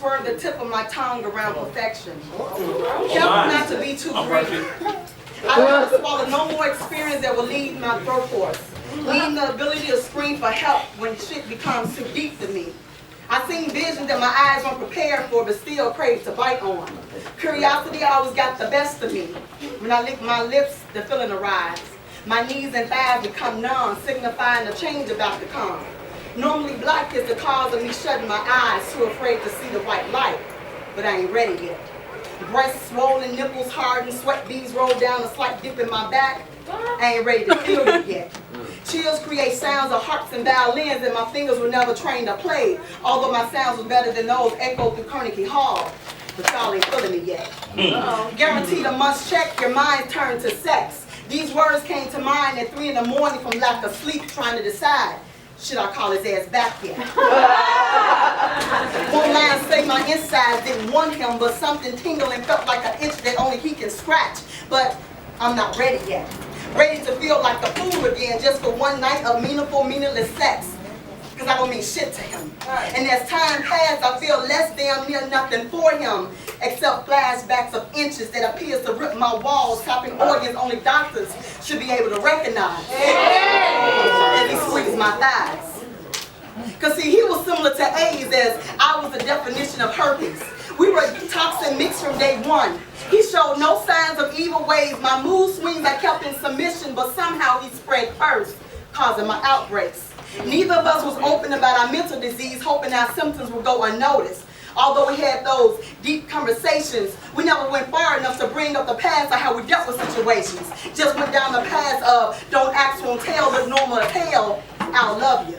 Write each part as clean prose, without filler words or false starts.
swerve the tip of my tongue around perfection. Careful not to be too greedy. I want to swallow no more experience that will leave my throat hoarse, leaving the ability to scream for help when shit becomes too deep for me. I seen visions that my eyes weren't prepared for, but still crave to bite on. Curiosity always got the best of me. When I lick my lips, the feeling arrives. My knees and thighs become numb, signifying a change about to come. Normally black is the cause of me shutting my eyes, too afraid to see the white light, but I ain't ready yet. Breasts swollen, nipples hardened, sweat beads roll down, a slight dip in my back. I ain't ready to feel it yet. Chills create sounds of harps and violins that my fingers were never trained to play, although my sounds was better than those echoed through Carnegie Hall. But y'all ain't feeling it yet. Guaranteed a must check, your mind turned to sex. These words came to mind at 3 in the morning from lack of sleep, trying to decide, should I call his ass back yet? One line say my insides didn't want him, but something tingling felt like an itch that only he can scratch. But I'm not ready yet. Ready to feel like a fool again just for one night of meaningful, meaningless sex. Because I don't mean shit to him. And as time passed, I feel less damn near nothing for him, except flashbacks of inches that appears to rip my walls, tapping organs only doctors should be able to recognize. As he squeezed my thighs. Because see, he was similar to AIDS as I was the definition of herpes. We were toxin mixed from day one. He showed no signs of evil ways. My mood swings I kept in submission, but somehow he spread first, causing my outbreaks. Neither of us was open about our mental disease, hoping our symptoms would go unnoticed. Although we had those deep conversations, we never went far enough to bring up the past of how we dealt with situations. Just went down the path of don't ask, won't tell, look normal to tell, I'll love you.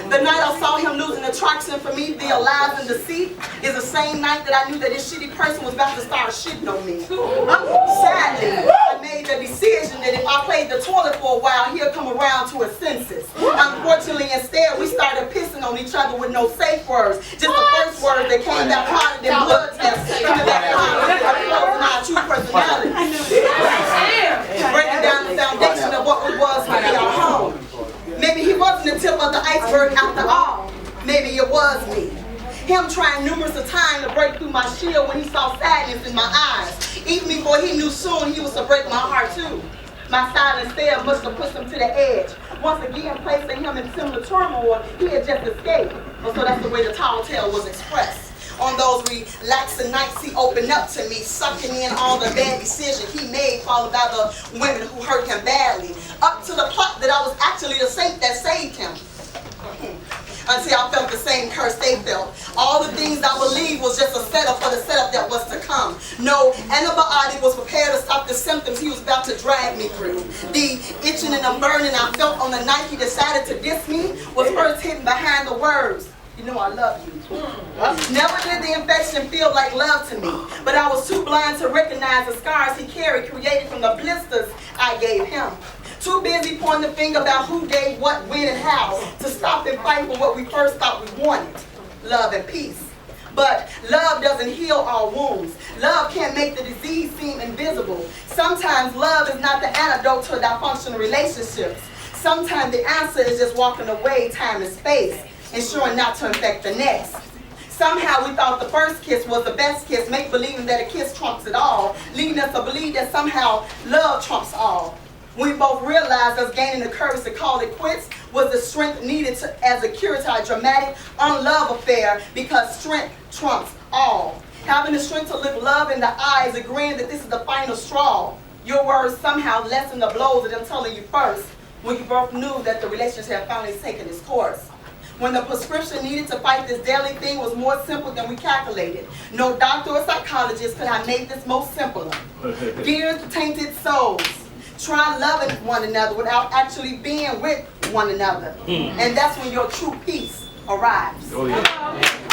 The night I saw him losing attraction for me via lies and deceit is the same night that I knew that this shitty person was about to start shitting on me. Sadly, I made the decision that if I played the toilet for a while, he'll come around to his senses. Unfortunately, instead, we started pissing on each other with no safe words. Just the first words that came back harder than blood tests coming back harder than our true personality. Breaking down the foundation of what it was to be our home. Maybe he wasn't the tip of the iceberg after all. Maybe it was me. Him trying numerous times to break through my shield when he saw sadness in my eyes. Even before he knew soon he was to break my heart too. My silent stare must have pushed him to the edge. Once again, placing him in similar turmoil, he had just escaped. So that's the way the tall tale was expressed. On those relaxing nights, he opened up to me, sucking in all the bad decisions he made, followed by the women who hurt him badly, up to the plot that I was actually the saint that saved him. Until I felt the same curse they felt. All the things I believed was just a setup for the setup that was to come. No antibiotic was prepared to stop the symptoms he was about to drag me through. The itching and the burning I felt on the night he decided to diss me was first hidden behind the words, you know I love you. Never did the infection feel like love to me, but I was too blind to recognize the scars he carried created from the blisters I gave him. Too busy pointing the finger about who gave what, when, and how to stop and fight for what we first thought we wanted, love and peace. But love doesn't heal all wounds. Love can't make the disease seem invisible. Sometimes love is not the antidote to dysfunctional relationships. Sometimes the answer is just walking away time and space, ensuring not to infect the next. Somehow we thought the first kiss was the best kiss, make believing that a kiss trumps it all, leading us to believe that somehow love trumps all. We both realized us gaining the courage to call it quits was the strength needed as a cure to our dramatic, unloved affair, because strength trumps all. Having the strength to look love in the eyes, agreeing that this is the final straw. Your words somehow lessened the blows of them telling you first, when you both knew that the relationship had finally taken its course. When the prescription needed to fight this deadly thing was more simple than we calculated. No doctor or psychologist could have made this most simpler. Dear tainted souls, try loving one another without actually being with one another. And that's when your true peace arrives. Oh, yeah.